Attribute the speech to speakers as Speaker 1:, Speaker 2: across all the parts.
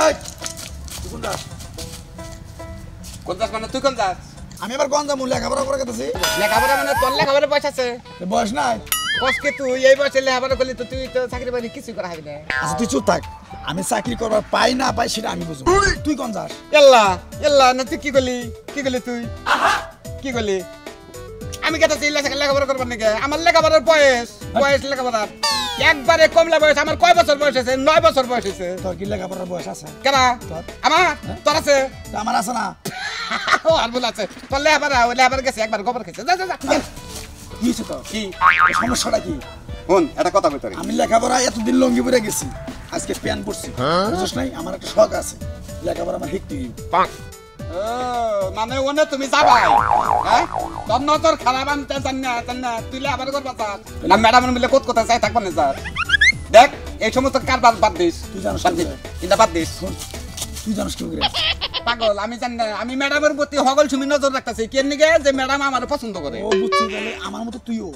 Speaker 1: এই তুই কোন যাস?
Speaker 2: কোন যাস মানে তুই কোন যাস?
Speaker 1: আমি এবার কোন যাবো? লেখাপড়া করে গেতেছি।
Speaker 2: লেখাপড়া মানে তোর লেখাপড়া বয়স আছে?
Speaker 1: বয়স নাই।
Speaker 2: কসকে তুই এই বয়সে লেখাপড়া করলি তো তুই তো চাকরি বাকরি কিছুই করা হবে না।
Speaker 1: আচ্ছা তুই চুপ থাক। আমি চাকরি করবার পাই না পাই সেটা আমি বুঝবো। তুই কোন যাস?
Speaker 2: এল্লা এল্লা না তুই কি করলি তুই কি করলি? আমি কেটাছি লেখাপড়া করবার নাকি? আমার লেখাপড়ার বয়স লেখাপড়ার একবারে কমলা বয়স। আমার কয় বছর বয়স আছে? 9 বছর বয়স হয়েছে।
Speaker 1: তোর কি লেখাপড়ার বয়স আছে?
Speaker 2: কেনা আমার তোর আছে?
Speaker 1: আমার আছে না।
Speaker 2: আর বল আছে তোর লেখাপড়া গেছে একবার গোবর খেয়েছে। যা যা যা
Speaker 1: কি হয়েছে তোর?
Speaker 2: কি
Speaker 1: সমস্যাটা কি?
Speaker 2: শোন একটা কথা বলতে
Speaker 1: আমি লেখাপড়া এতদিন লঙ্গি পরে গেছি, আজকে প্যান্ট পরছি। বুঝছ নাই? আমার একটা শখ আছে, লেখাপড়া আমার শিখতে হইব।
Speaker 2: মানে ওনে তুমি যাবাই হ্যাঁ? তোর নজর খারাপ আমি জানি না তুই লেখাপড়া করবা চাস না? ম্যাডাম মিলে কোথা চাই থাকবা না স্যার। দেখ এই সমস্ত কার বাদ দিস।
Speaker 1: তুই জানিস
Speaker 2: কিন্তু বাদ দিস।
Speaker 1: তুই জানিস কি করে?
Speaker 2: পাগল আমি জানি না। আমি ম্যাডামের প্রতি হগল সুমি নজর রাখতেছি কেন নিগে যে ম্যাডাম আমার পছন্দ করে।
Speaker 1: ও বুঝছি, তাহলে আমার মতো তুইও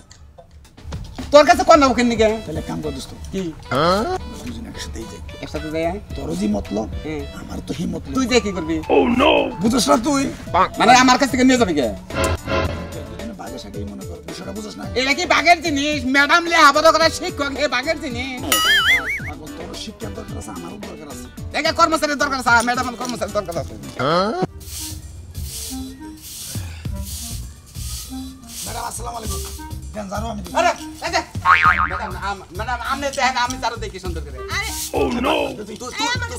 Speaker 2: তোর কাছে কোন নাও কেন নিগে?
Speaker 1: তাহলে কাম কর দোস্ত,
Speaker 2: কি
Speaker 1: দুজন একসাথে যাই।
Speaker 2: একসাথে যাই?
Speaker 1: তোরও যে মতলব আমার তো হি মতলব।
Speaker 2: তুই যে কি করবি?
Speaker 1: ও নো, বুঝছ না তুই?
Speaker 2: মানে আমার কাছ থেকে নিয়ে যাবি কে?
Speaker 1: দুজনে বাগে সাগেই মনে কর, বিষয়টা বুঝছ না?
Speaker 2: এটা কি বাগের জিনিস? ম্যাডাম লেখাপড়া করা শিক্ষক এ বাগের জিনিস।
Speaker 1: পাগল, তোর শিক্ষার দরকার আছে, আমারও দরকার আছে।
Speaker 2: দেখে কর্মচারীর দরকার আছে, ম্যাডামের কর্মচারীর দরকার আছে।
Speaker 1: ম্যাডাম আসসালামু আলাইকুম। কেন জানো আমি
Speaker 2: আরে এই যে ম্যাডাম আমনে দেখেন আমি তারও দেখি সুন্দর করে।
Speaker 3: আরে
Speaker 1: ও নো,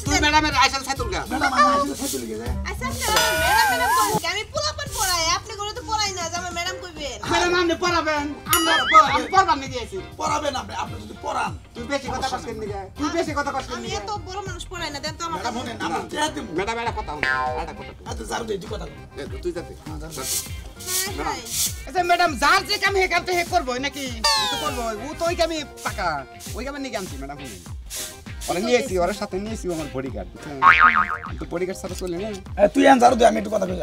Speaker 2: তুই ম্যাডামের আইসাল ছাইতুল গা।
Speaker 1: ম্যাডাম আমি আসলে সাইতে লিখে যায়।
Speaker 3: আচ্ছা আপনি আমার ম্যাডাম কইছেন আমি পোলাপান পড়াই, আপনি করে তো পড়াই না যে আমার ম্যাডাম কইবেন।
Speaker 2: ম্যাডাম আপনি পড়াবেন? আমরা আমি পড়বার নিয়ে গেছি।
Speaker 1: পড়াবেন আপনি, আপনি যদি পড়ান।
Speaker 2: তুই বেশি কথা কষ্ট নিয়ে তুই বেশি কথা কষ্ট
Speaker 3: আমি
Speaker 2: নিয়ে
Speaker 3: এত বড় মানুষ পড়াই না, দেন তো আমার
Speaker 1: ম্যাডাম বলেন আমার দেয়া দেব।
Speaker 2: ম্যাডাম এটা কথা হলো এটা কথা
Speaker 1: আচ্ছা যাও দে, কথা বল।
Speaker 2: তুই যাতে
Speaker 3: হাই
Speaker 2: আচ্ছা ম্যাডাম যার যে কাম হে কাম তো হে করবো নাকি? তো করবো ও তো ওই কামই পাকা ওই কামে নিয়ে আনছি ম্যাডাম। ওরা নিয়েছি ওর সাথে নিয়েছি আমার বডিগার্ড তো বডিগার্ড সাথে চলে না।
Speaker 1: তুই আন জারু দে, আমি একটু কথা কই।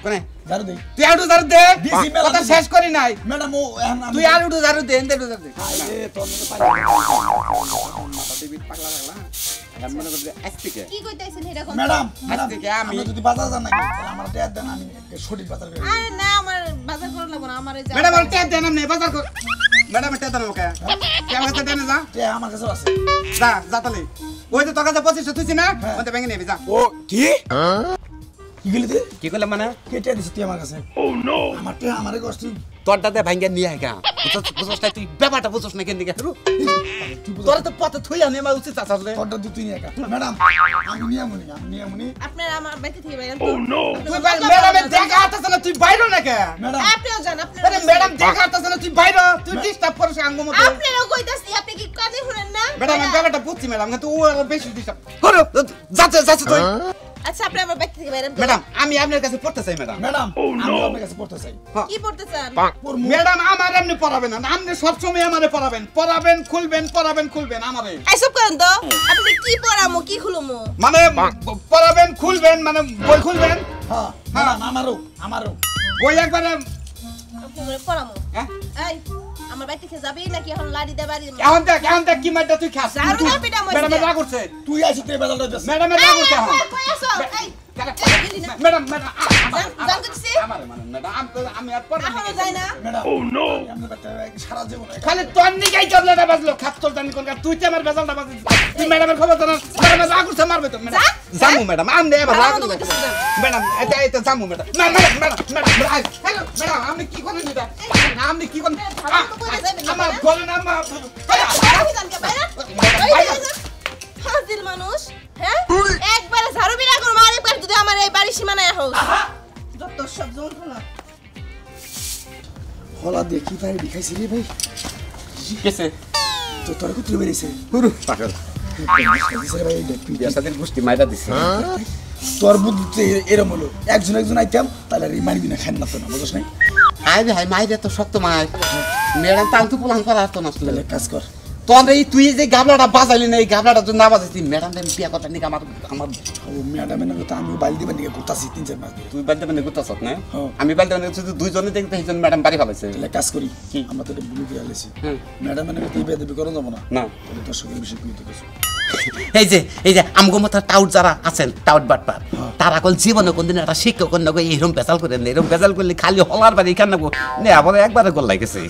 Speaker 2: কোনে
Speaker 1: জারু দে।
Speaker 2: তুই আড়ু জারু দে।
Speaker 1: দিছি মেলা
Speaker 2: কথা শেষ করি নাই।
Speaker 1: ম্যাডাম ও
Speaker 2: তুই আড়ু জারু দে এন্ড জারু দে।
Speaker 1: আরে তোর মতো পাই
Speaker 2: পাগলা পাগলা আমি মনে করি আস্তিকে
Speaker 3: কি কইতাছেন এটা কোন?
Speaker 1: ম্যাডাম ম্যাডাম
Speaker 2: আজকে আমি-
Speaker 1: আমি যদি বাজার জান না তাহলে আমার দেয়া দেন, আমি সঠিক বাজার করে।
Speaker 3: আরে না আমার বাজার করা লাগবে না, আমার এই যে
Speaker 2: ম্যাডাম আর ট্যাপ দেন না বাজার কর। ম্যাডাম ট্যাপ দেন ওকে কেমন আছে দেন যা
Speaker 1: তে আমার কাছে আছে।
Speaker 2: যা যা তাহলে ওই যে তোর কাছে 2500 তুইছি না ওতে ব্যাংকে নিবি যা।
Speaker 1: ও কি কি গলি তুই?
Speaker 2: কি করলাম মানে
Speaker 1: কেটে দিছিস তুই আমার কাছে? ও নো, আমার তে আমারে কষ্ট।
Speaker 2: তোরটাতে ভাঙ্গা নিয়ে আইগা বুঝছস না তুই ব্যাপারটা বুঝছস না কেন দিকে তোর তো পথে থুই আনি আমার উচিত আছে রে।
Speaker 1: তোরটা তুই নিয়ে একা। ম্যাডাম আমি নিয়ে মনি।
Speaker 3: আপনার আমার বাইতে থেকে বাইরে তো।
Speaker 2: তুই ম্যাডামের দেখা আতাছ না তুই বাইরে না কে?
Speaker 1: ম্যাডাম
Speaker 3: আপনিও জান আপনি।
Speaker 2: আরে ম্যাডাম দেখা আতাছ না তুই বাইরে তুই ডিস্টার্ব করিস আঙ্গো মতো।
Speaker 3: আপনিও কইতাছি আপনি কি কানে শুনেন না?
Speaker 2: ম্যাডাম আমি ব্যাপারটা বুঝছি ম্যাডাম কিন্তু ও আরো বেশি ডিস্টার্ব করো যাচ্ছে তুই।
Speaker 3: আচ্ছা আপনি আমার বাইতে থেকে বাইরে তো।
Speaker 2: ম্যাডাম আমি আপনার কাছে পড়তে চাই ম্যাডাম।
Speaker 1: ম্যাডাম আমি আপনার কাছে পড়তে চাই।
Speaker 3: কি পড়তে চান?
Speaker 2: ম্যাডাম আমার এমনি পড়াবেন না আপনি সবসময় আমারে পড়াবেন খুলবেন আমারে
Speaker 3: এইসব করেন তো। আপনি কি পড়ামু কি খুলুমু?
Speaker 2: মানে পড়াবেন খুলবেন মানে বই খুলবেন
Speaker 1: হ্যাঁ ম্যাডাম আমারও
Speaker 2: বই একবারে
Speaker 3: আপনি পড়ামু।
Speaker 2: হ্যাঁ?
Speaker 3: এই আমার বাইতে থেকে যাবি নাকি এখন লাড়ি দে বাড়ি?
Speaker 2: এখন দেখ কি মাইটা তুই খাস
Speaker 3: জারু না পিটা মইছে।
Speaker 2: ম্যাডাম রাগ করছে
Speaker 1: তুই আইছিস তুই বেজাল দইছিস।
Speaker 2: ম্যাডাম রাগ করছে এখন
Speaker 3: কই আছো? এই
Speaker 2: ম্যাডাম
Speaker 3: জান করছিস?
Speaker 2: আমার ম্যাডাম আমি আর পড়া
Speaker 3: এখনো যাই না।
Speaker 1: ম্যাডাম ও নো, আমি বাচ্চা সারা জীবন
Speaker 2: খালি তোর নিকাই চললেটা বাজলো খাপ চলতানি কোন তুই তো আমার বেজালটা বাজিস তুই ম্যাডামের খবর জানাস ম্যাডাম রাগ করছে মারবে তো ম্যাডাম জামু ম্যাডাম আমনে এবার রাগ করছে ম্যাডাম এটা জামু ম্যাডাম হ্যালো ম্যাডাম আপনি কি করেন এটা আপনি কি করেন আমার বলেন না
Speaker 3: হাজির মানুষ হ্যাঁ একবারে ঝাড়ু বিনা করে মারি করে যদি আমার এই বাড়ি সীমানায় হোস যত সব যন্ত্রণা
Speaker 1: হলা দেখি ভাই দেখাইছি রে ভাই।
Speaker 2: কেসে
Speaker 1: তো তোর কত বেরিয়েছে
Speaker 2: পুরো পাগল
Speaker 1: ভাই দেখ
Speaker 2: বিয়াসাদের গোষ্ঠী মাইরা দিছে
Speaker 1: তোর বুদ্ধি এরম হলো একজন আইতাম তাহলে মারবি না খান না তো না বুঝছ নাই?
Speaker 2: হাই মাইরে তো শক্ত মাই ম্যাডাম তান্তু পুলান করা তো নষ্ট
Speaker 1: তাহলে কাজ কর।
Speaker 2: তোর এই তুই যে গাবলাটা বাজাইলি না এই গাবলাটা যদি না বাজাইতি ম্যাডাম আমি বিয়া কথা নিকে আমার
Speaker 1: ও ম্যাডামের নাকি তো আমি বাইল দিবেন দিকে ঘুরতাছি 3-4 মাস ধরে।
Speaker 2: তুই বাড়িতে মানে গুতাছ না
Speaker 1: হ্যাঁ।
Speaker 2: আমি বাড়িতে মানে শুধু দুইজনে দেখতে এইজন ম্যাডাম বাড়ি ফেলাইছে
Speaker 1: তাহলে কাজ করি
Speaker 2: কি?
Speaker 1: আমরা তো এটা ব্লু করে আলেছি।
Speaker 2: হুম।
Speaker 1: ম্যাডামের নাকি তুই বেদবি করো যাব না।
Speaker 2: না
Speaker 1: তাহলে দর্শকের বিষয় কি হইতে কিছু
Speaker 4: এই যে আমগো মতো টাউট যারা আছেন টাউট বাটপার তারা কল জীবনে কোনদিন একটা শিক্ষক অন্য এরকম বেজাল করেন এরকম বেজাল করলে খালি হলার বাড়ি এখানে নে আবার একবারে গোল লাগেছে